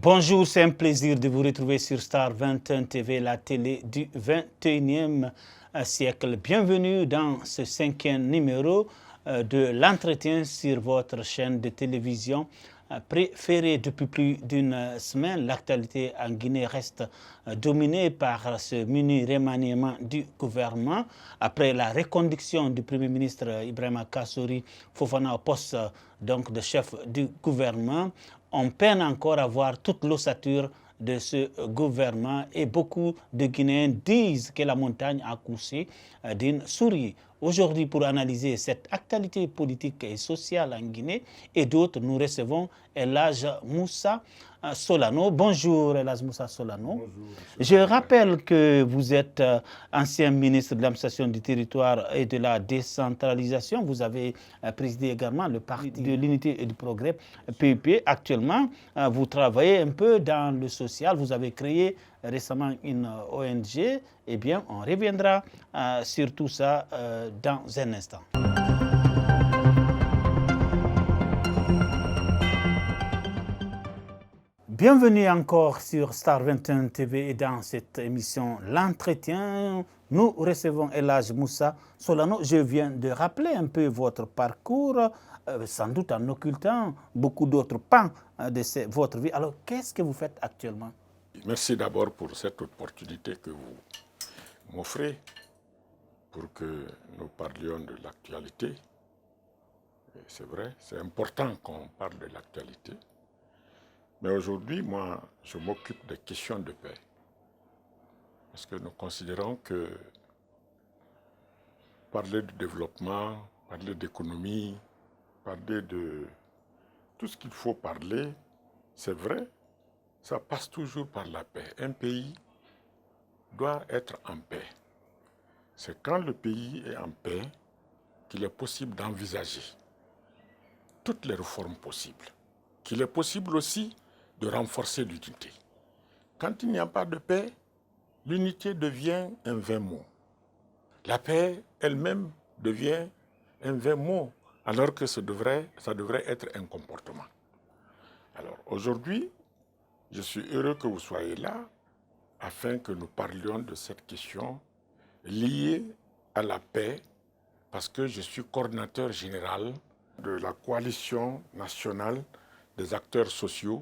Bonjour, c'est un plaisir de vous retrouver sur Star 21 TV, la télé du 21e siècle. Bienvenue dans ce 5e numéro de l'entretien sur votre chaîne de télévision préférée depuis plus d'une semaine. L'actualité en Guinée reste dominée par ce mini remaniement du gouvernement. Après la reconduction du Premier ministre Ibrahima Kassory Fofana au poste donc, de chef du gouvernement, on peine encore à voir toute l'ossature de ce gouvernement et beaucoup de Guinéens disent que la montagne a accouché d'une souris. Aujourd'hui, pour analyser cette actualité politique et sociale en Guinée et d'autres, nous recevons Elhadj Moussa Solano. Bonjour Elhadj Moussa Solano. Bonjour, Je rappelle que vous êtes ancien ministre de l'administration du territoire et de la décentralisation. Vous avez présidé également le Parti de l'unité et du progrès, PUP. Actuellement, vous travaillez un peu dans le social. Vous avez créé récemment une ONG. Eh bien, on reviendra sur tout ça dans un instant. Bienvenue encore sur Star 21 TV et dans cette émission L'Entretien. Nous recevons Elhadj Moussa Solano. Je viens de rappeler un peu votre parcours, sans doute en occultant beaucoup d'autres pans de votre vie. Alors, qu'est-ce que vous faites actuellement? Merci d'abord pour cette opportunité que vous m'offrez pour que nous parlions de l'actualité. C'est vrai, c'est important qu'on parle de l'actualité. Mais aujourd'hui, moi, je m'occupe des questions de paix. Parce que nous considérons que parler de développement, parler d'économie, parler de tout ce qu'il faut parler, c'est vrai, ça passe toujours par la paix. Un pays doit être en paix. C'est quand le pays est en paix qu'il est possible d'envisager toutes les réformes possibles, qu'il est possible aussi de renforcer l'unité. Quand il n'y a pas de paix, l'unité devient un vain mot. La paix elle-même devient un vain mot, alors que ça devrait être un comportement. Alors aujourd'hui, je suis heureux que vous soyez là afin que nous parlions de cette question liée à la paix, parce que je suis coordinateur général de la coalition nationale des acteurs sociaux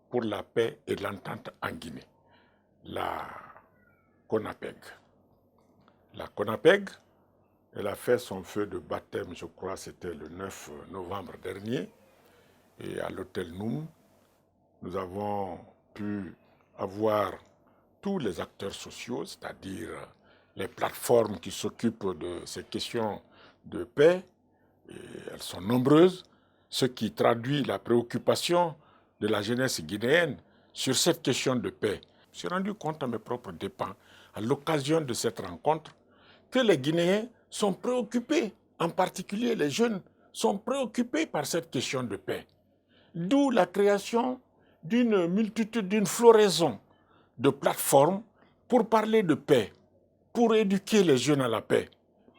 pour la paix et l'entente en Guinée, la CONAPEG. La CONAPEG, elle a fait son feu de baptême, je crois, c'était le 9 novembre dernier, et à l'hôtel Noum, nous avons pu avoir tous les acteurs sociaux, c'est-à-dire les plateformes qui s'occupent de ces questions de paix, et elles sont nombreuses, ce qui traduit la préoccupation de la jeunesse guinéenne sur cette question de paix. Je me suis rendu compte à mes propres dépens, à l'occasion de cette rencontre, que les Guinéens sont préoccupés, en particulier les jeunes, sont préoccupés par cette question de paix. D'où la création d'une multitude, d'une floraison de plateformes pour parler de paix, pour éduquer les jeunes à la paix,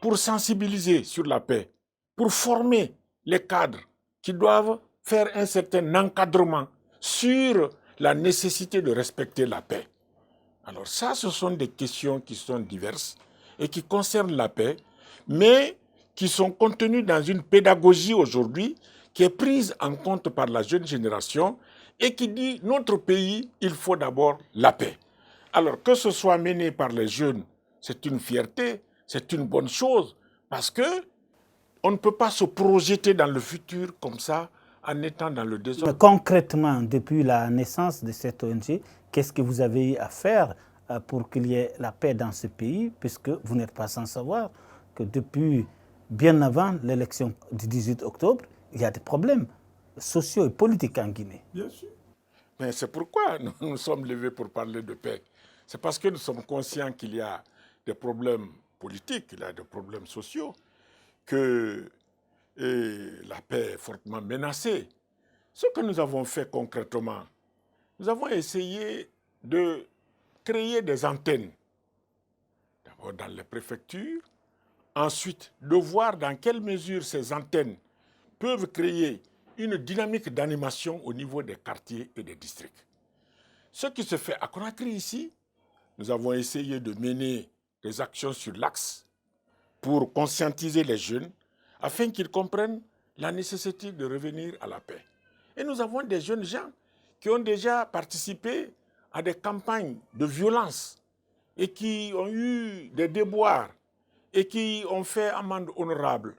pour sensibiliser sur la paix, pour former les cadres qui doivent faire un certain encadrement sur la nécessité de respecter la paix. Alors ça, ce sont des questions qui sont diverses et qui concernent la paix, mais qui sont contenues dans une pédagogie aujourd'hui qui est prise en compte par la jeune génération et qui dit notre pays, il faut d'abord la paix. Alors que ce soit mené par les jeunes, c'est une fierté, c'est une bonne chose, parce que on ne peut pas se projeter dans le futur comme ça en étant dans le désordre. Mais concrètement, depuis la naissance de cette ONG, qu'est-ce que vous avez eu à faire pour qu'il y ait la paix dans ce pays, puisque vous n'êtes pas sans savoir que depuis bien avant l'élection du 18 octobre, il y a des problèmes sociaux et politiques en Guinée. Bien sûr. Mais c'est pourquoi nous nous sommes levés pour parler de paix. C'est parce que nous sommes conscients qu'il y a des problèmes politiques, qu'il y a des problèmes sociaux, que la paix est fortement menacée. Ce que nous avons fait concrètement, nous avons essayé de créer des antennes, d'abord dans les préfectures, ensuite de voir dans quelle mesure ces antennes peuvent créer une dynamique d'animation au niveau des quartiers et des districts. Ce qui se fait à Conakry ici, nous avons essayé de mener des actions sur l'axe pour conscientiser les jeunes afin qu'ils comprennent la nécessité de revenir à la paix. Et nous avons des jeunes gens qui ont déjà participé à des campagnes de violence et qui ont eu des déboires et qui ont fait amende honorable,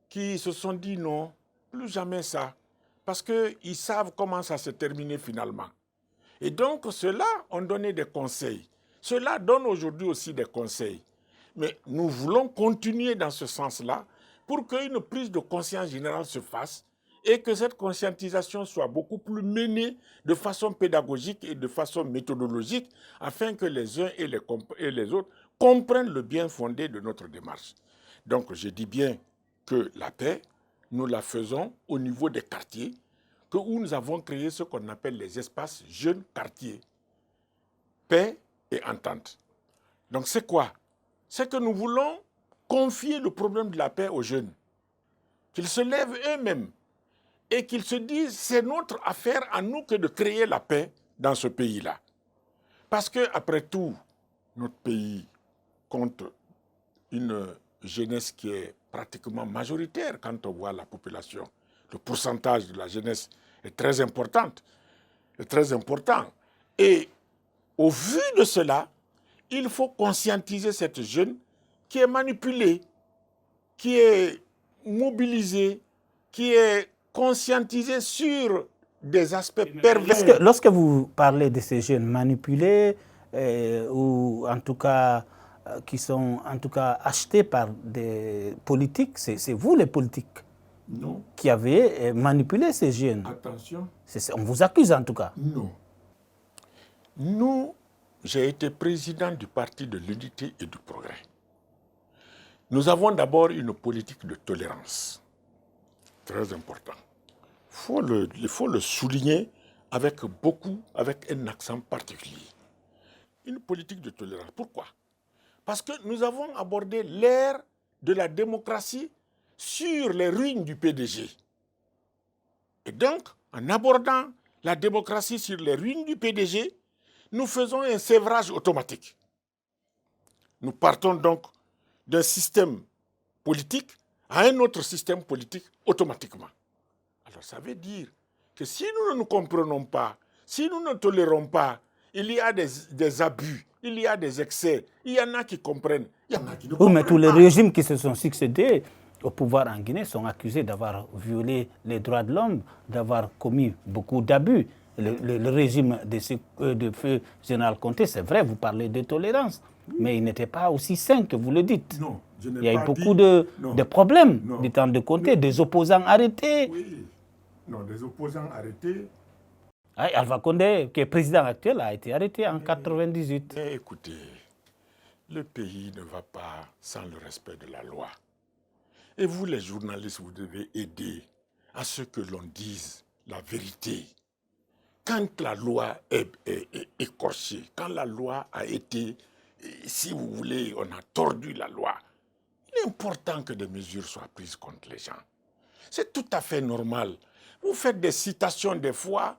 qui se sont dit non, plus jamais ça, parce qu'ils savent comment ça se termine finalement. Et donc, ceux-là ont donné des conseils. Ceux-là donnent aujourd'hui aussi des conseils. Mais nous voulons continuer dans ce sens-là pour qu'une prise de conscience générale se fasse et que cette conscientisation soit beaucoup plus menée de façon pédagogique et de façon méthodologique afin que les uns et les autres comprennent le bien fondé de notre démarche. Donc, je dis bien que la paix, nous la faisons au niveau des quartiers, où nous avons créé ce qu'on appelle les espaces jeunes quartiers. Paix et entente. Donc c'est quoi? C'est que nous voulons confier le problème de la paix aux jeunes. Qu'ils se lèvent eux-mêmes et qu'ils se disent c'est notre affaire à nous que de créer la paix dans ce pays-là. Parce que après tout, notre pays compte une jeunesse qui est pratiquement majoritaire quand on voit la population. Le pourcentage de la jeunesse est très important. Et au vu de cela, il faut conscientiser cette jeune qui est manipulée, qui est mobilisée, qui est conscientisée sur des aspects pervers. Lorsque vous parlez de ces jeunes manipulés, ou en tout cas qui sont en tout cas achetés par des politiques, c'est vous les politiques Non. qui avez manipulé ces jeunes. Attention. On vous accuse en tout cas. Non. J'ai été président du Parti de l'Unité et du Progrès. Nous avons d'abord une politique de tolérance. Très important. Il faut le souligner avec un accent particulier. Une politique de tolérance. Pourquoi? Parce que nous avons abordé l'ère de la démocratie sur les ruines du PDG. Et donc, en abordant la démocratie sur les ruines du PDG, nous faisons un sévrage automatique. Nous partons donc d'un système politique à un autre système politique automatiquement. Alors ça veut dire que si nous ne nous comprenons pas, si nous ne tolérons pas, il y a des abus, il y a des excès, il y en a qui comprennent, il y en a qui ne comprennent pas. Mais tous les régimes qui se sont succédés au pouvoir en Guinée sont accusés d'avoir violé les droits de l'homme, d'avoir commis beaucoup d'abus. Le régime de feu général Conté, c'est vrai, vous parlez de tolérance, mais il n'était pas aussi sain que vous le dites. Non, je n'ai pas dit. Il y a eu beaucoup de problèmes du temps de Conté, Oui. des opposants arrêtés. Oui, non, des opposants arrêtés. Alpha Condé, qui est président actuel, a été arrêté en 1998. Mais écoutez, le pays ne va pas sans le respect de la loi. Et vous, les journalistes, vous devez aider à ce que l'on dise la vérité. Quand la loi est écorchée, quand la loi a été, si vous voulez, on a tordu la loi, il est important que des mesures soient prises contre les gens. C'est tout à fait normal. Vous faites des citations des fois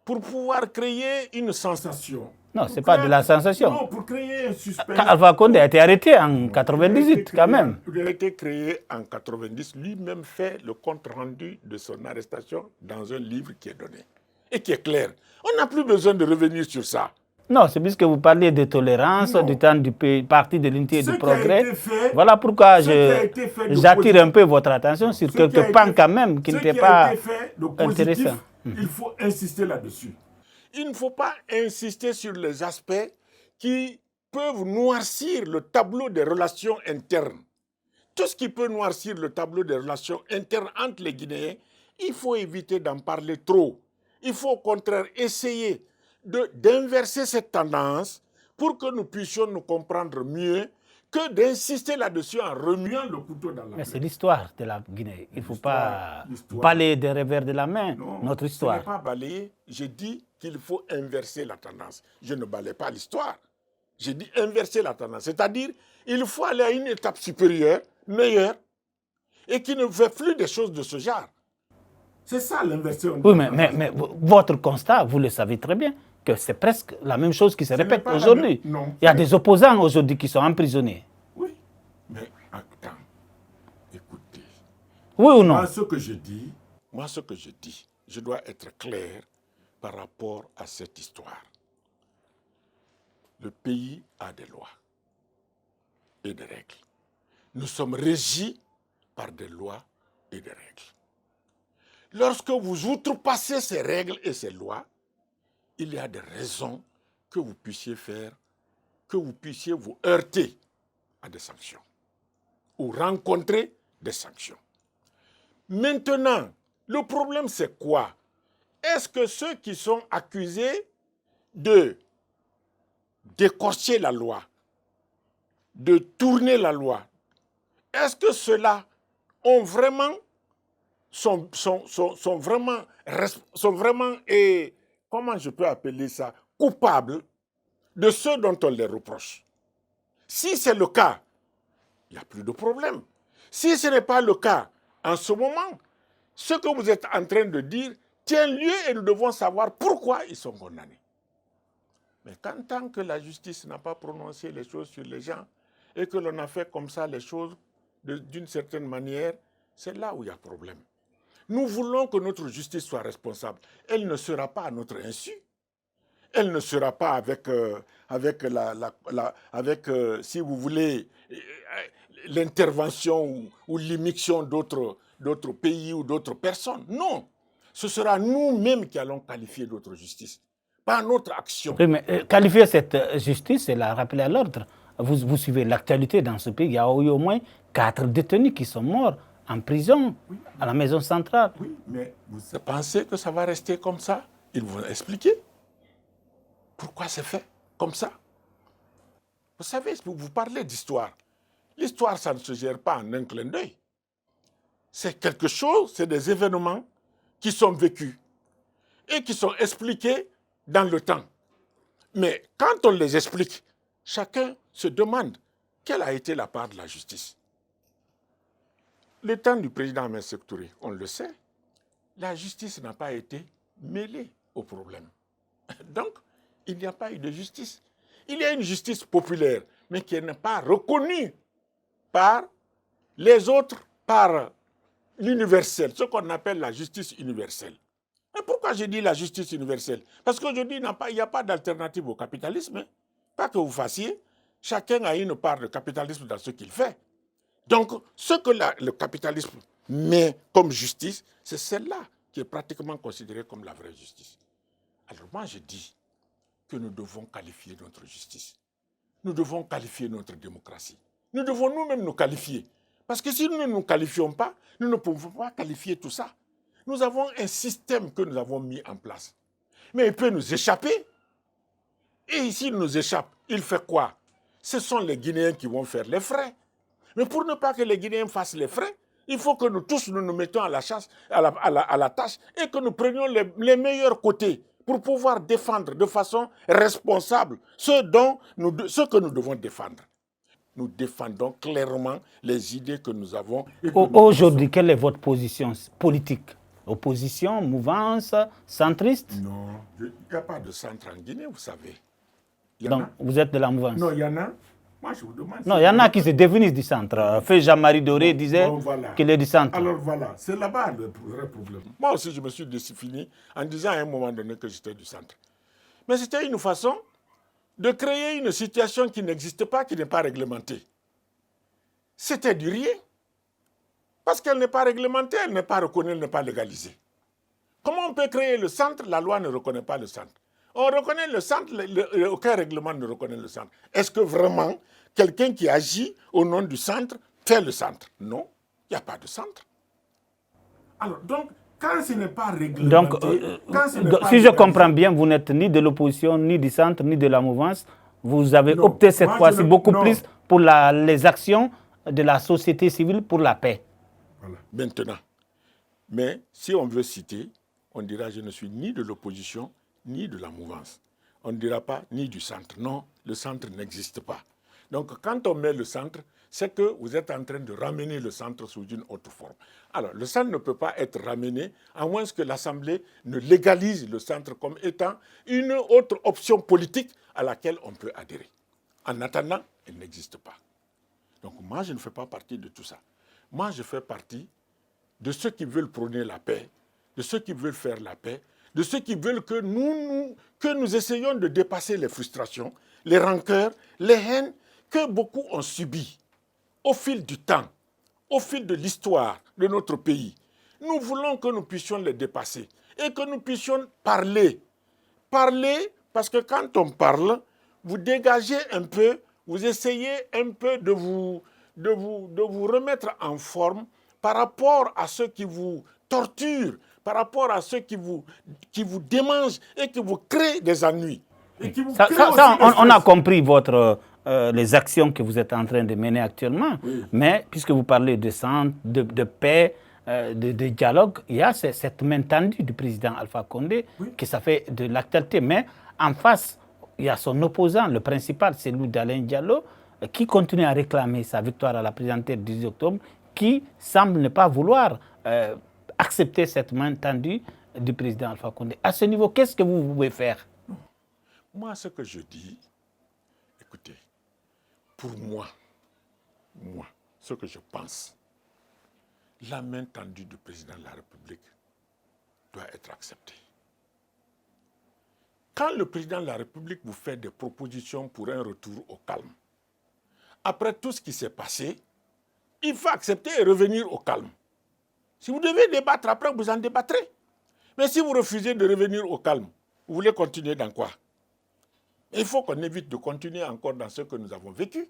pour pouvoir créer une sensation. Non, ce n'est pas de la sensation. Non, pour créer un suspense. Alpha Condé a été arrêté en 1998 quand même. Il a été créé en 1990. Lui-même fait le compte rendu de son arrestation dans un livre qui est donné. Et qui est clair. On n'a plus besoin de revenir sur ça. Non, c'est puisque vous parliez de tolérance, du temps du Parti de l'Unité et du Progrès. Voilà pourquoi j'attire un peu votre attention sur quelques points quand même qui n'étaient pas intéressants. Il faut insister là-dessus. Il ne faut pas insister sur les aspects qui peuvent noircir le tableau des relations internes. Tout ce qui peut noircir le tableau des relations internes entre les Guinéens, il faut éviter d'en parler trop. Il faut au contraire essayer d'inverser cette tendance pour que nous puissions nous comprendre mieux que d'insister là-dessus en remuant le couteau dans la plaie. Mais c'est l'histoire de la Guinée. Il ne faut pas balayer des revers de la main notre histoire. Je n'ai pas balayé. J'ai dit qu'il faut inverser la tendance. Je ne balaye pas l'histoire. J'ai dit inverser la tendance. C'est-à-dire il faut aller à une étape supérieure, meilleure, et qui ne fait plus des choses de ce genre. C'est ça l'inversion. Oui, mais votre constat, vous le savez très bien. que c'est presque la même chose qui se répète pas aujourd'hui. Non. Il y a des opposants aujourd'hui qui sont emprisonnés. Oui, mais attends, écoutez. Oui ou non? Moi, ce que je dis, je dois être clair par rapport à cette histoire. Le pays a des lois et des règles. Nous sommes régis par des lois et des règles. Lorsque vous outrepassez ces règles et ces lois, il y a des raisons que vous puissiez faire, que vous puissiez vous heurter à des sanctions ou rencontrer des sanctions. Maintenant, le problème c'est quoi? Est-ce que ceux qui sont accusés de d'écorcher la loi, de tourner la loi, est-ce que ceux-là ont vraiment sont vraiment et comment je peux appeler ça, coupables de ce dont on les reproche? Si c'est le cas, il n'y a plus de problème. Si ce n'est pas le cas, en ce moment, ce que vous êtes en train de dire tient lieu et nous devons savoir pourquoi ils sont condamnés. Mais tant que la justice n'a pas prononcé les choses sur les gens et que l'on a fait comme ça les choses d'une certaine manière, c'est là où il y a problème. Nous voulons que notre justice soit responsable. Elle ne sera pas à notre insu. Elle ne sera pas avec, si vous voulez, l'intervention ou l'immixtion d'autres pays ou d'autres personnes. Non. Ce sera nous-mêmes qui allons qualifier notre justice, pas notre action. Oui, mais qualifier cette justice, c'est la rappeler à l'ordre. Vous suivez l'actualité dans ce pays. Il y a eu au moins 4 détenus qui sont morts en prison, à la maison centrale. Oui, mais vous pensez que ça va rester comme ça? Ils vont expliquer pourquoi c'est fait comme ça. Vous savez, vous parlez d'histoire. L'histoire, ça ne se gère pas en un clin d'œil. C'est quelque chose, c'est des événements qui sont vécus et qui sont expliqués dans le temps. Mais quand on les explique, chacun se demande quelle a été la part de la justice. Le temps du président Ahmed Sékou Touré, on le sait, la justice n'a pas été mêlée au problème. Donc, il n'y a pas eu de justice. Il y a une justice populaire, mais qui n'est pas reconnue par les autres, par l'universel, ce qu'on appelle la justice universelle. Et pourquoi je dis la justice universelle? Parce qu'aujourd'hui, il n'y a pas d'alternative au capitalisme. Hein. Pas que vous fassiez. Chacun a une part de capitalisme dans ce qu'il fait. Donc, ce que le capitalisme met comme justice, c'est celle-là qui est pratiquement considérée comme la vraie justice. Alors moi, je dis que nous devons qualifier notre justice. Nous devons qualifier notre démocratie. Nous devons nous-mêmes nous qualifier. Parce que si nous ne nous qualifions pas, nous ne pouvons pas qualifier tout ça. Nous avons un système que nous avons mis en place. Mais il peut nous échapper. Et s'il nous échappe, il fait quoi? Ce sont les Guinéens qui vont faire les frais. Mais pour ne pas que les Guinéens fassent les frais, il faut que nous tous nous mettons à la chasse, à la tâche et que nous prenions les meilleurs côtés pour pouvoir défendre de façon responsable ce que nous devons défendre. Nous défendons clairement les idées que nous avons. Aujourd'hui, quelle est votre position politique? Opposition, mouvance, centriste? Non, il n'y a pas de centre en Guinée, vous savez. Donc, vous êtes de la mouvance? Non, il y en a. Moi, je vous demande. Non, il y en a qui se définissent du centre. Feu Jean-Marie Doré disait qu'il est du centre. Alors voilà, c'est là-bas le vrai problème. Moi aussi, je me suis défini en disant à un moment donné que j'étais du centre. Mais c'était une façon de créer une situation qui n'existe pas, qui n'est pas réglementée. C'était du rien. Parce qu'elle n'est pas réglementée, elle n'est pas reconnue, elle n'est pas légalisée. Comment on peut créer le centre? La loi ne reconnaît pas le centre. On reconnaît le centre, aucun règlement ne reconnaît le centre. Est-ce que vraiment quelqu'un qui agit au nom du centre fait le centre? Non, il n'y a pas de centre. Alors, donc, quand ce n'est pas réglementé... Donc, si je comprends bien, vous n'êtes ni de l'opposition, ni du centre, ni de la mouvance. Vous avez opté cette fois-ci beaucoup plus pour les actions de la société civile pour la paix. Voilà. Maintenant, mais si on veut citer, on dira je ne suis ni de l'opposition, ni de la mouvance. On ne dira pas ni du centre. Non, le centre n'existe pas. Donc, quand on met le centre, c'est que vous êtes en train de ramener le centre sous une autre forme. Alors, le centre ne peut pas être ramené à moins que l'Assemblée ne légalise le centre comme étant une autre option politique à laquelle on peut adhérer. En attendant, elle n'existe pas. Donc, moi, je ne fais pas partie de tout ça. Moi, je fais partie de ceux qui veulent prôner la paix, de ceux qui veulent faire la paix, de ceux qui veulent que nous essayions de dépasser les frustrations, les rancœurs, les haines que beaucoup ont subies au fil du temps, au fil de l'histoire de notre pays. Nous voulons que nous puissions les dépasser et que nous puissions parler. Parler, parce que quand on parle, vous dégagez un peu, vous essayez un peu de vous remettre en forme par rapport à ceux qui vous torturent, par rapport à ceux qui vous démangent et qui vous créent des ennuis. Et qui vous on a compris les actions que vous êtes en train de mener actuellement, oui. Mais puisque vous parlez de centre, de paix, de dialogue, il y a cette main tendue du président Alpha Condé, oui, que ça fait de l'actualité. Mais en face, il y a son opposant, le principal, c'est lui d'Alain Diallo, qui continue à réclamer sa victoire à la présidentielle du 10 octobre, qui semble ne pas vouloir accepter cette main tendue du président Alpha Condé. À ce niveau, qu'est-ce que vous pouvez faire? Moi, ce que je dis, écoutez, pour moi, ce que je pense, la main tendue du président de la République doit être acceptée. Quand le président de la République vous fait des propositions pour un retour au calme, après tout ce qui s'est passé, il faut accepter et revenir au calme. Si vous devez débattre, après vous en débattrez. Mais si vous refusez de revenir au calme, vous voulez continuer dans quoi? Il faut qu'on évite de continuer encore dans ce que nous avons vécu.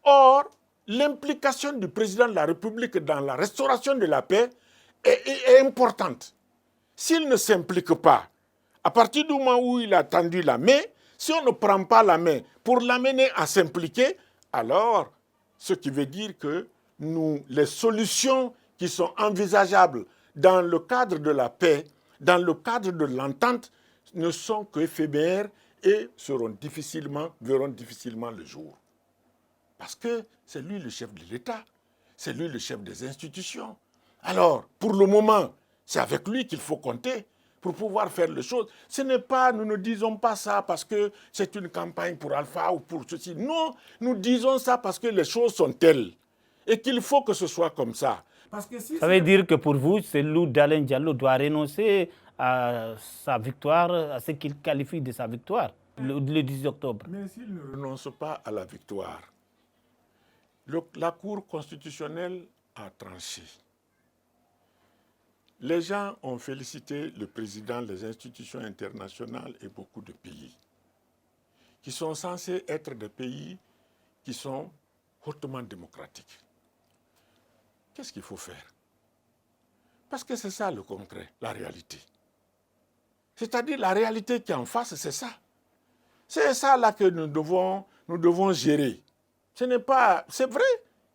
Or, l'implication du président de la République dans la restauration de la paix est importante. S'il ne s'implique pas, à partir du moment où il a tendu la main, si on ne prend pas la main pour l'amener à s'impliquer, alors, ce qui veut dire que les solutions qui sont envisageables dans le cadre de la paix, dans le cadre de l'entente, ne sont qu'éphémères et verront difficilement le jour. Parce que c'est lui le chef de l'État, c'est lui le chef des institutions. Alors, pour le moment, c'est avec lui qu'il faut compter pour pouvoir faire les choses. Ce n'est pas, nous ne disons pas ça parce que c'est une campagne pour Alpha ou pour ceci. Non, nous disons ça parce que les choses sont telles et qu'il faut que ce soit comme ça. Parce que si ça veut dire que pour vous, celui d'Alain Diallo doit renoncer à sa victoire, à ce qu'il qualifie de sa victoire, le 10 octobre. Mais s'il ne renonce pas à la victoire, la Cour constitutionnelle a tranché. Les gens ont félicité le président, les institutions internationales et beaucoup de pays qui sont censés être des pays qui sont hautement démocratiques. Qu'est-ce qu'il faut faire? Parce que c'est ça le concret, la réalité. C'est-à-dire la réalité qui est en face, c'est ça. C'est ça là que nous devons gérer. Ce n'est pas... C'est vrai,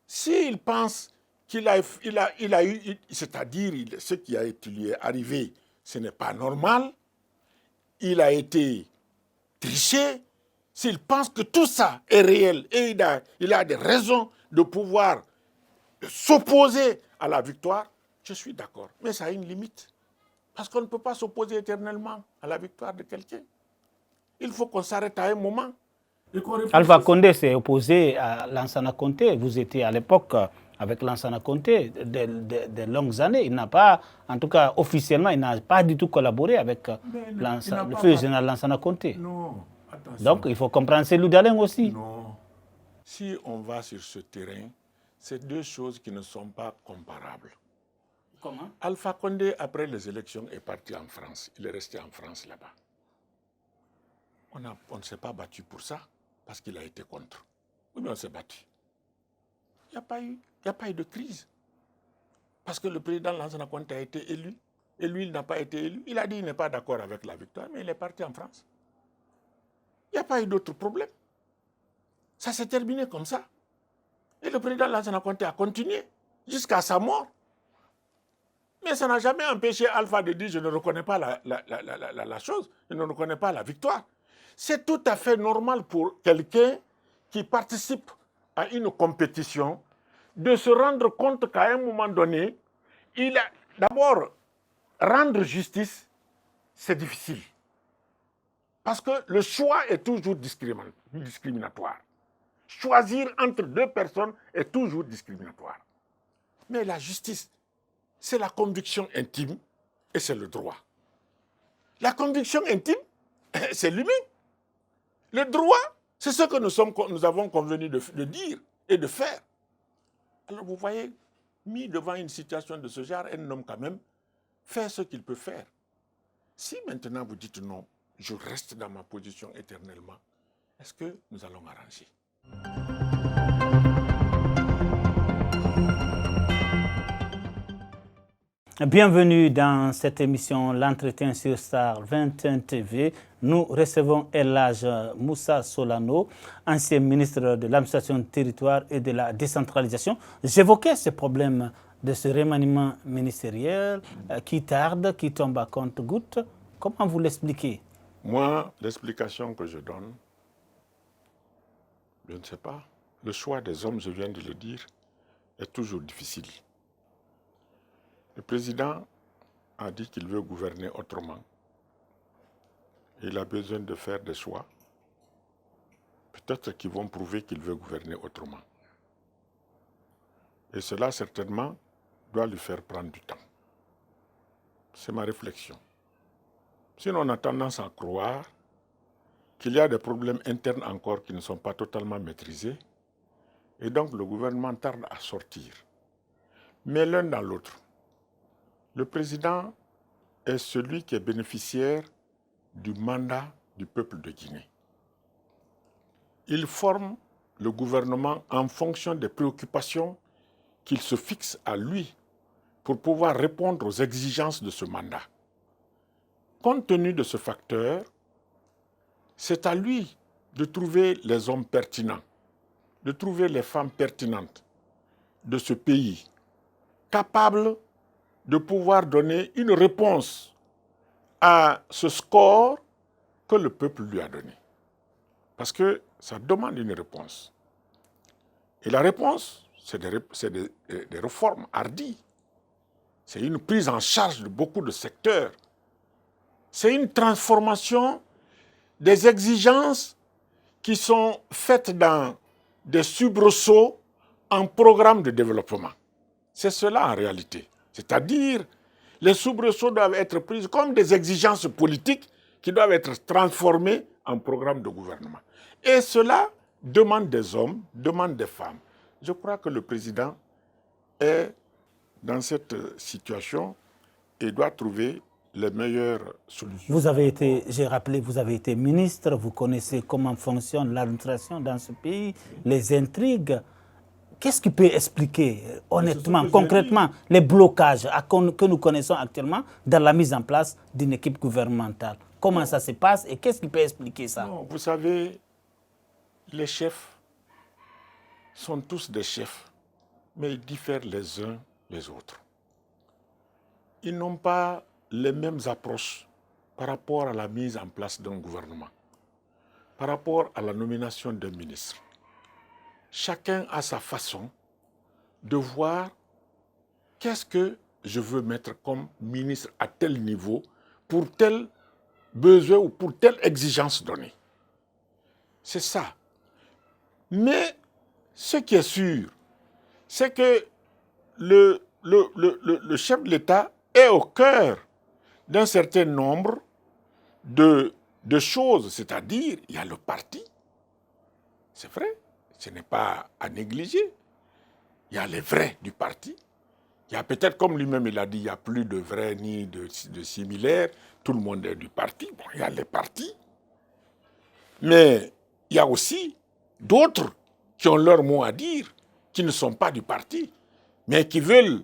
s'il pense qu'il a eu... C'est-à-dire ce qui lui est arrivé, ce n'est pas normal. Il a été triché. S'il pense que tout ça est réel et il a des raisons de pouvoir s'opposer à la victoire, je suis d'accord. Mais ça a une limite. Parce qu'on ne peut pas s'opposer éternellement à la victoire de quelqu'un. Il faut qu'on s'arrête à un moment. Alpha Condé s'est opposé à Lansana Conté. Vous étiez à l'époque avec Lansana Conté de longues années. Il n'a pas, en tout cas officiellement, il n'a pas du tout collaboré avec le feu général Lansana Conté. Non, attention. Donc il faut comprendre celui d'Alain aussi. Non. Si on va sur ce terrain, c'est deux choses qui ne sont pas comparables. Comment? Alpha Condé, après les élections, est parti en France. Il est resté en France là-bas. On ne s'est pas battu pour ça, parce qu'il a été contre. Oui, mais on s'est battu. Il n'y a pas eu de crise. Parce que le président Lansana Conté a été élu, et lui, il n'a pas été élu. Il a dit qu'il n'est pas d'accord avec la victoire, mais il est parti en France. Il n'y a pas eu d'autre problème. Ça s'est terminé comme ça. Et le président Lansana Conté a continué jusqu'à sa mort. Mais ça n'a jamais empêché Alpha de dire « je ne reconnais pas la chose, je ne reconnais pas la victoire ». C'est tout à fait normal pour quelqu'un qui participe à une compétition de se rendre compte qu'à un moment donné, il a d'abord rendre justice, c'est difficile. Parce que le choix est toujours discriminatoire. Choisir entre deux personnes est toujours discriminatoire. Mais la justice, c'est la conviction intime et c'est le droit. La conviction intime, c'est l'humain. Le droit, c'est ce que nous avons convenu de dire et de faire. Alors vous voyez, mis devant une situation de ce genre, un homme quand même fait ce qu'il peut faire. Si maintenant vous dites non, je reste dans ma position éternellement, est-ce que nous allons arranger? Bienvenue dans cette émission L'entretien sur Star 21 TV. Nous recevons El Hadj Moussa Solano, ancien ministre de l'administration du territoire et de la décentralisation. J'évoquais ce problème de ce remaniement ministériel qui tarde, qui tombe à compte-gouttes. Comment vous l'expliquez? Moi, l'explication que je donne, je ne sais pas. Le choix des hommes, je viens de le dire, est toujours difficile. Le président a dit qu'il veut gouverner autrement. Il a besoin de faire des choix. Peut-être qu'ils vont prouver qu'il veut gouverner autrement. Et cela, certainement, doit lui faire prendre du temps. C'est ma réflexion. Sinon, on a tendance à croire qu'il y a des problèmes internes encore qui ne sont pas totalement maîtrisés. Et donc, le gouvernement tarde à sortir. Mais l'un dans l'autre. Le président est celui qui est bénéficiaire du mandat du peuple de Guinée. Il forme le gouvernement en fonction des préoccupations qu'il se fixe à lui pour pouvoir répondre aux exigences de ce mandat. Compte tenu de ce facteur, c'est à lui de trouver les hommes pertinents, de trouver les femmes pertinentes de ce pays, capables de pouvoir donner une réponse à ce score que le peuple lui a donné. Parce que ça demande une réponse. Et la réponse, c'est des réformes hardies. C'est une prise en charge de beaucoup de secteurs. C'est une transformation des exigences qui sont faites dans des soubresauts en programme de développement. C'est cela en réalité. C'est-à-dire, les soubresauts doivent être pris comme des exigences politiques qui doivent être transformées en programme de gouvernement. Et cela demande des hommes, demande des femmes. Je crois que le président est dans cette situation et doit trouver les meilleures solutions. Vous avez été, j'ai rappelé, vous avez été ministre, vous connaissez comment fonctionne l'administration dans ce pays, les intrigues. Qu'est-ce qui peut expliquer, honnêtement, concrètement, les blocages que nous connaissons actuellement dans la mise en place d'une équipe gouvernementale? Comment ça se passe et qu'est-ce qui peut expliquer ça? Non, vous savez, les chefs sont tous des chefs, mais ils diffèrent les uns des autres. Ils n'ont pas les mêmes approches par rapport à la mise en place d'un gouvernement, par rapport à la nomination d'un ministre. Chacun a sa façon de voir qu'est-ce que je veux mettre comme ministre à tel niveau pour tel besoin ou pour telle exigence donnée. C'est ça. Mais ce qui est sûr, c'est que le chef de l'État est au cœur d'un certain nombre de choses. C'est-à-dire, il y a le parti. C'est vrai. Ce n'est pas à négliger. Il y a les vrais du parti. Il y a peut-être, comme lui-même il a dit, il n'y a plus de vrais ni de similaires. Tout le monde est du parti. Bon, il y a les partis. Mais il y a aussi d'autres qui ont leur mot à dire, qui ne sont pas du parti, mais qui veulent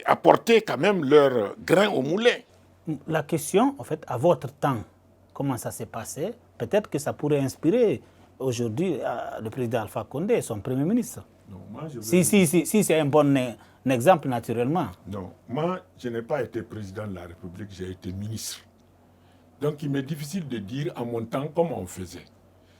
apporter quand même leur grain au moulin. La question, en fait, à votre temps, comment ça s'est passé? Peut-être que ça pourrait inspirer aujourd'hui le président Alpha Condé, son Premier ministre. Non, moi, si c'est un bon exemple, naturellement. Non, moi, je n'ai pas été président de la République, j'ai été ministre. Donc, il m'est difficile de dire à mon temps comment on faisait.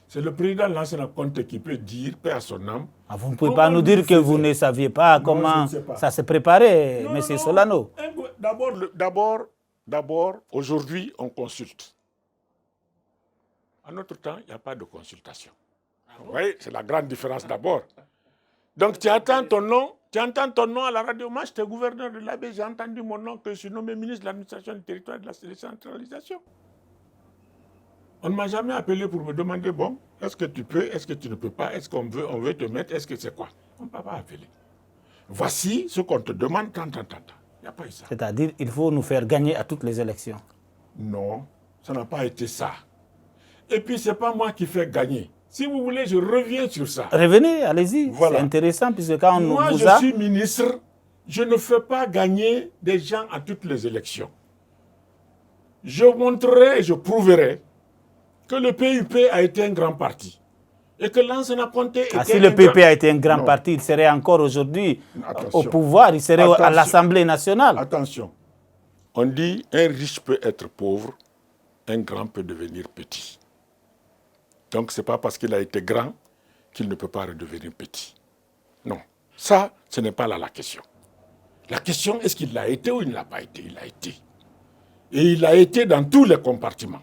C'est le président Lansana Conté qui peut dire, paix à son âme. Vous ne pouvez pas nous dire que vous ne saviez pas comment ça s'est préparé, M. Solano. D'abord, aujourd'hui, on consulte. En notre temps, il n'y a pas de consultation. Vous voyez, c'est la grande différence d'abord. Donc, tu entends ton nom à la radio. Moi, j'étais gouverneur de l'AB, j'ai entendu mon nom que je suis nommé ministre de l'administration du territoire et de la décentralisation. On ne m'a jamais appelé pour me demander, bon, est-ce que tu peux, est-ce que tu ne peux pas, est-ce qu'on veut te mettre, est-ce que c'est quoi? On ne m'a pas appelé. Voici ce qu'on te demande, tant. Il n'y a pas eu ça. C'est-à-dire, il faut nous faire gagner à toutes les élections. Non, ça n'a pas été ça. Et puis, ce n'est pas moi qui fais gagner. Si vous voulez, je reviens sur ça. Revenez, allez-y. Voilà. C'est intéressant, puisque quand on nous a... Moi, je suis ministre, je ne fais pas gagner des gens à toutes les élections. Je montrerai et je prouverai que le PUP a été un grand parti. Et que Lansana Conté était si le PUP a été un grand parti, il serait encore aujourd'hui au pouvoir, il serait à l'Assemblée nationale. Attention, on dit un riche peut être pauvre, un grand peut devenir petit. Donc ce n'est pas parce qu'il a été grand qu'il ne peut pas redevenir petit. Non, ça, ce n'est pas là la question. La question, est-ce qu'il l'a été ou il ne l'a pas été? Il l'a été. Et il a été dans tous les compartiments.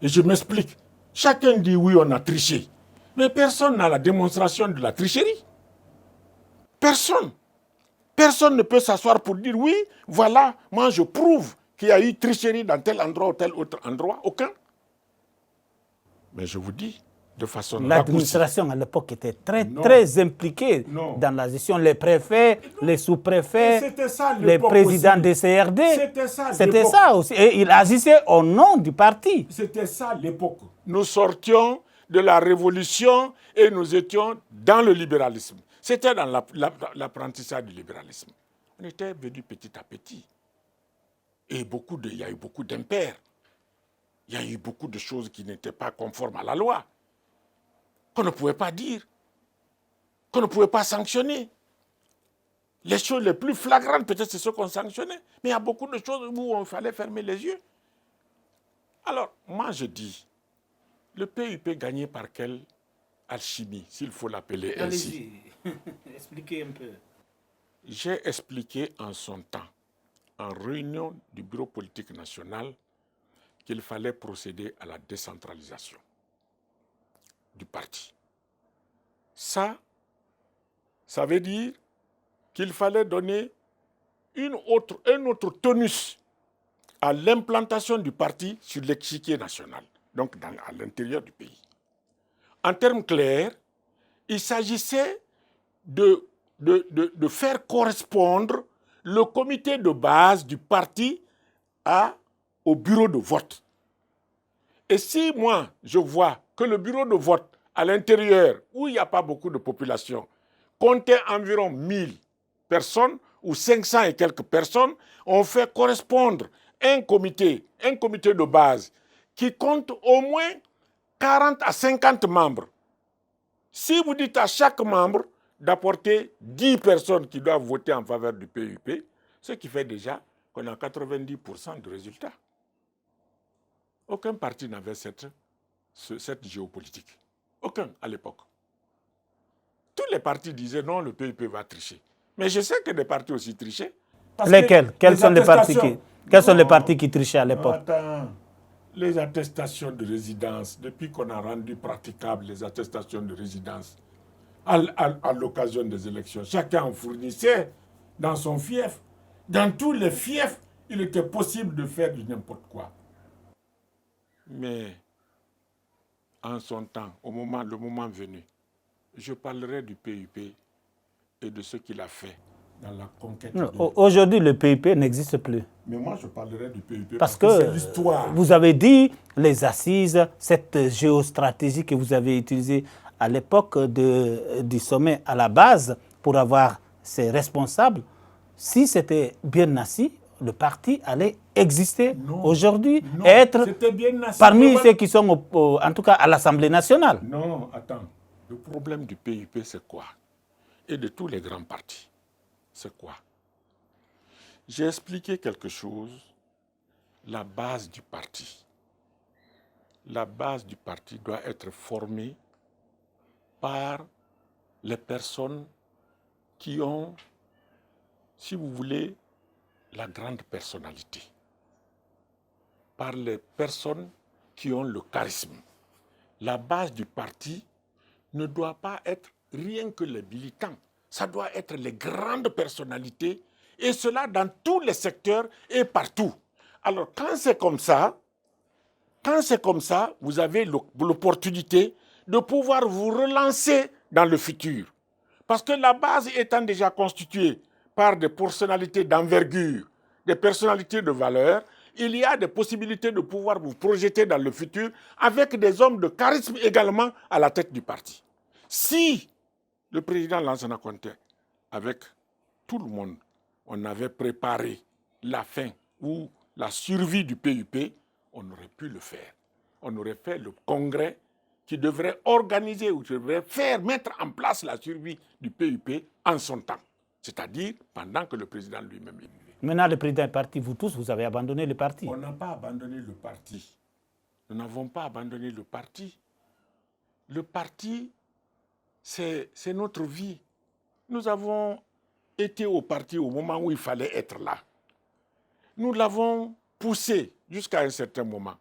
Et je m'explique. Chacun dit oui, on a triché. Mais personne n'a la démonstration de la tricherie. Personne. Personne ne peut s'asseoir pour dire oui, voilà, moi je prouve qu'il y a eu tricherie dans tel endroit ou tel autre endroit. Aucun. Mais je vous dis, de façon l'administration à l'époque était très impliquée dans la gestion. Les préfets, les sous-préfets, les présidents des CRD. C'était ça aussi. Et il agissait au nom du parti. C'était ça l'époque. Nous sortions de la révolution et nous étions dans le libéralisme. C'était dans l'apprentissage du libéralisme. On était venu petit à petit. Et il y a eu beaucoup d'impairs. Il y a eu beaucoup de choses qui n'étaient pas conformes à la loi, qu'on ne pouvait pas dire, qu'on ne pouvait pas sanctionner. Les choses les plus flagrantes, peut-être, c'est ce qu'on sanctionnait. Mais il y a beaucoup de choses où il fallait fermer les yeux. Alors, moi je dis, le PUP gagné par quelle alchimie, s'il faut l'appeler ainsi? Allez-y, expliquez un peu. J'ai expliqué en son temps, en réunion du bureau politique national, qu'il fallait procéder à la décentralisation du parti. Ça veut dire qu'il fallait donner un autre tonus à l'implantation du parti sur l'échiquier national, donc à l'intérieur du pays. En termes clairs, il s'agissait de faire correspondre le comité de base du parti au bureau de vote. Et si moi, je vois que le bureau de vote à l'intérieur, où il n'y a pas beaucoup de population, comptait environ 1000 personnes ou 500 et quelques personnes, on fait correspondre un comité de base qui compte au moins 40 à 50 membres. Si vous dites à chaque membre d'apporter 10 personnes qui doivent voter en faveur du PUP, ce qui fait déjà qu'on a 90% de résultats. Aucun parti n'avait cette géopolitique. Aucun à l'époque. Tous les partis disaient non, le PUP va tricher. Mais je sais que des partis aussi trichaient. Lesquels? Quels sont les partis qui trichaient à l'époque? Les attestations de résidence, depuis qu'on a rendu praticable les attestations de résidence à l'occasion des élections, chacun en fournissait dans son fief. Dans tous les fiefs, il était possible de faire du n'importe quoi. Mais en son temps, le moment venu, je parlerai du PUP et de ce qu'il a fait dans la conquête. Aujourd'hui, le PUP n'existe plus. Mais moi, je parlerai du PUP parce que c'est l'histoire. Vous avez dit les assises, cette géostratégie que vous avez utilisée à l'époque du sommet à la base pour avoir ses responsables. Si c'était bien assis, le parti allait exister aujourd'hui et être parmi ceux qui sont, en tout cas, à l'Assemblée nationale. Non, attends. Le problème du PUP, c'est quoi? Et de tous les grands partis, c'est quoi? J'ai expliqué quelque chose, la base du parti. la base du parti doit être formée par les personnes qui ont, si vous voulez, la grande personnalité, par les personnes qui ont le charisme. La base du parti ne doit pas être rien que les militants, ça doit être les grandes personnalités, et cela dans tous les secteurs et partout. Alors quand c'est comme ça, vous avez l'opportunité de pouvoir vous relancer dans le futur. Parce que la base étant déjà constituée par des personnalités d'envergure, des personnalités de valeur, il y a des possibilités de pouvoir vous projeter dans le futur avec des hommes de charisme également à la tête du parti. Si le président Lansana Conté, avec tout le monde, on avait préparé la fin ou la survie du PUP, on aurait pu le faire. On aurait fait le congrès qui devrait organiser ou qui devrait mettre en place la survie du PUP en son temps. C'est-à-dire pendant que le président lui-même est vivant. Maintenant, le président est parti, vous tous, vous avez abandonné le parti. On n'a pas abandonné le parti. Nous n'avons pas abandonné le parti. Le parti, c'est notre vie. Nous avons été au parti au moment où il fallait être là. Nous l'avons poussé jusqu'à un certain moment.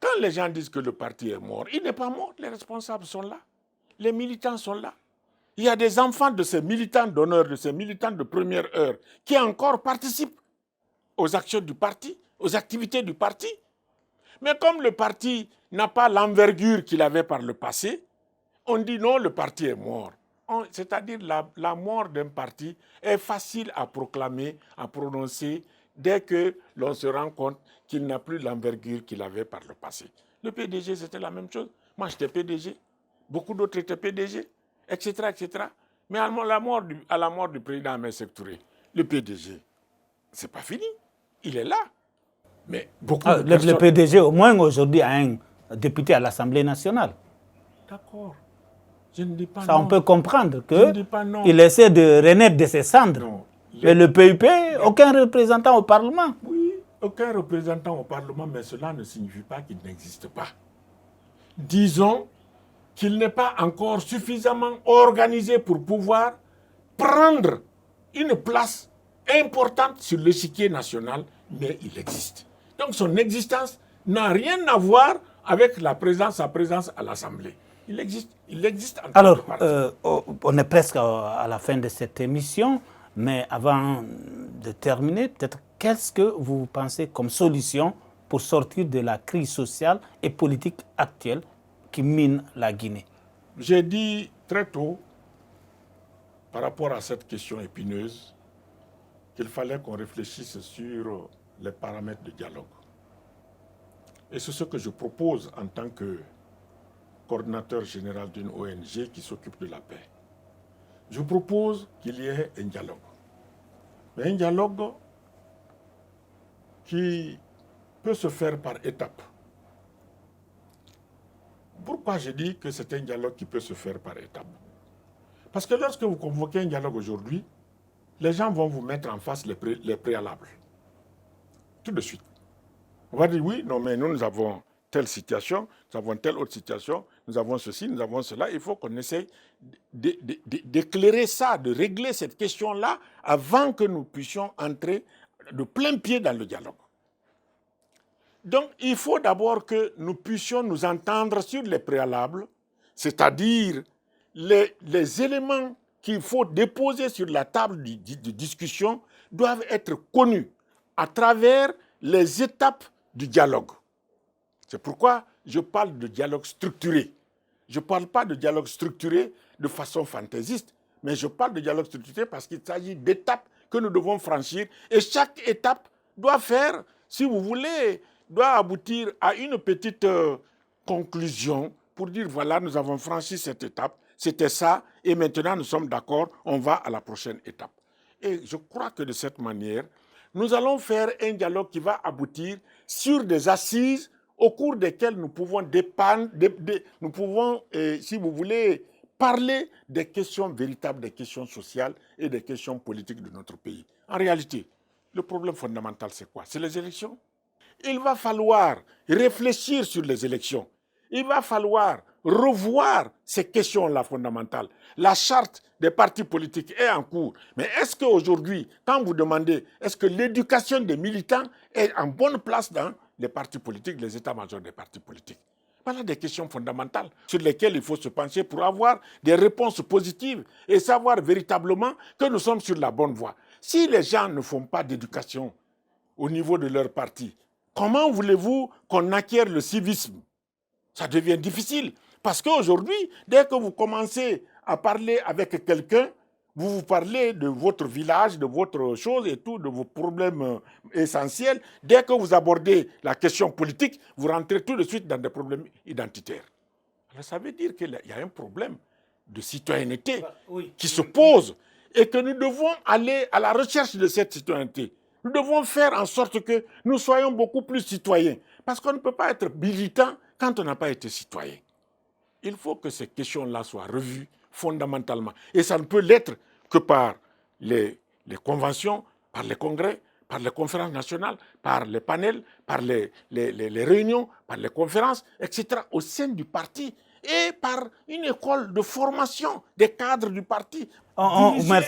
Quand les gens disent que le parti est mort, il n'est pas mort, les responsables sont là, les militants sont là. Il y a des enfants de ces militants d'honneur, de ces militants de première heure, qui encore participent aux actions du parti, aux activités du parti. Mais comme le parti n'a pas l'envergure qu'il avait par le passé, on dit non, le parti est mort. C'est-à-dire la mort d'un parti est facile à proclamer, à prononcer, dès que l'on se rend compte qu'il n'a plus l'envergure qu'il avait par le passé. Le PDG, c'était la même chose. Moi, j'étais PDG. Beaucoup d'autres étaient PDG, etc., etc. Mais à la mort du président Ahmed Sékou Touré, le PDG, c'est pas fini. Il est là. Mais beaucoup de personnes... Le PDG, au moins aujourd'hui, a un député à l'Assemblée nationale. D'accord. Je ne dis pas ça, non. on peut comprendre qu'il essaie de renaître de ses cendres. Non. Mais le PUP, aucun représentant au Parlement. Oui, aucun représentant au Parlement, mais cela ne signifie pas qu'il n'existe pas. Disons qu'il n'est pas encore suffisamment organisé pour pouvoir prendre une place importante sur l'échiquier national, mais il existe. Donc son existence n'a rien à voir avec sa présence à l'Assemblée. Il existe en tant que parti. Alors, on est presque à la fin de cette émission, mais avant de terminer, peut-être qu'est-ce que vous pensez comme solution pour sortir de la crise sociale et politique actuelle qui mine la Guinée? J'ai dit très tôt, par rapport à cette question épineuse, qu'il fallait qu'on réfléchisse sur les paramètres de dialogue. Et c'est ce que je propose en tant que coordinateur général d'une ONG qui s'occupe de la paix. Je propose qu'il y ait un dialogue. Mais un dialogue qui peut se faire par étapes. Pourquoi je dis que c'est un dialogue qui peut se faire par étapes? Parce que lorsque vous convoquez un dialogue aujourd'hui, les gens vont vous mettre en face les préalables. Tout de suite. On va dire oui, non, mais nous avons telle situation, nous avons telle autre situation, nous avons ceci, nous avons cela. Il faut qu'on essaye d'éclairer ça, de régler cette question-là avant que nous puissions entrer de plein pied dans le dialogue. Donc, il faut d'abord que nous puissions nous entendre sur les préalables, c'est-à-dire les éléments qu'il faut déposer sur la table de discussion doivent être connus à travers les étapes du dialogue. C'est pourquoi je parle de dialogue structuré. Je ne parle pas de dialogue structuré de façon fantaisiste, mais je parle de dialogue structuré parce qu'il s'agit d'étapes que nous devons franchir et chaque étape doit faire, si vous voulez, doit aboutir à une petite conclusion pour dire voilà, nous avons franchi cette étape, c'était ça, et maintenant nous sommes d'accord, on va à la prochaine étape. Et je crois que de cette manière, nous allons faire un dialogue qui va aboutir sur des assises au cours desquelles nous pouvons si vous voulez, parler des questions véritables, des questions sociales et des questions politiques de notre pays. En réalité, le problème fondamental, c'est quoi? C'est les élections. Il va falloir réfléchir sur les élections. il va falloir revoir ces questions-là fondamentales. La charte des partis politiques est en cours. Mais est-ce qu'aujourd'hui, quand vous demandez, est-ce que l'éducation des militants est en bonne place dans les partis politiques, les états-majors des partis politiques? Voilà des questions fondamentales sur lesquelles il faut se pencher pour avoir des réponses positives et savoir véritablement que nous sommes sur la bonne voie. Si les gens ne font pas d'éducation au niveau de leur parti, comment voulez-vous qu'on acquiert le civisme? Ça devient difficile. Parce qu'aujourd'hui, dès que vous commencez à parler avec quelqu'un, vous parlez de votre village, de votre chose et tout, de vos problèmes essentiels. Dès que vous abordez la question politique, vous rentrez tout de suite dans des problèmes identitaires. Alors ça veut dire qu'il y a un problème de citoyenneté qui se pose et que nous devons aller à la recherche de cette citoyenneté. Nous devons faire en sorte que nous soyons beaucoup plus citoyens. Parce qu'on ne peut pas être militant quand on n'a pas été citoyen. Il faut que ces questions-là soient revues fondamentalement. Et ça ne peut l'être que par les conventions, par les congrès, par les conférences nationales, par les panels, par les réunions, par les conférences, etc. au sein du parti et par une école de formation des cadres du parti.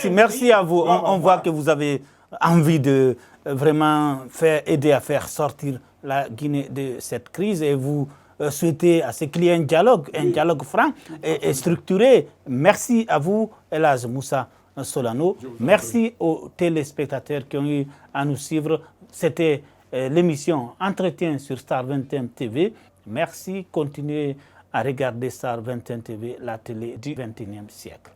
Merci à vous. On voit que vous avez envie de vraiment aider à faire sortir la Guinée de cette crise et vous souhaitez à ce qu'il y ait un dialogue franc et structuré. Merci à vous, Elhadj Moussa Solano. Merci aux téléspectateurs qui ont eu à nous suivre. C'était l'émission Entretien sur Star 21 TV. Merci. Continuez à regarder Star 21 TV, la télé du 21e siècle.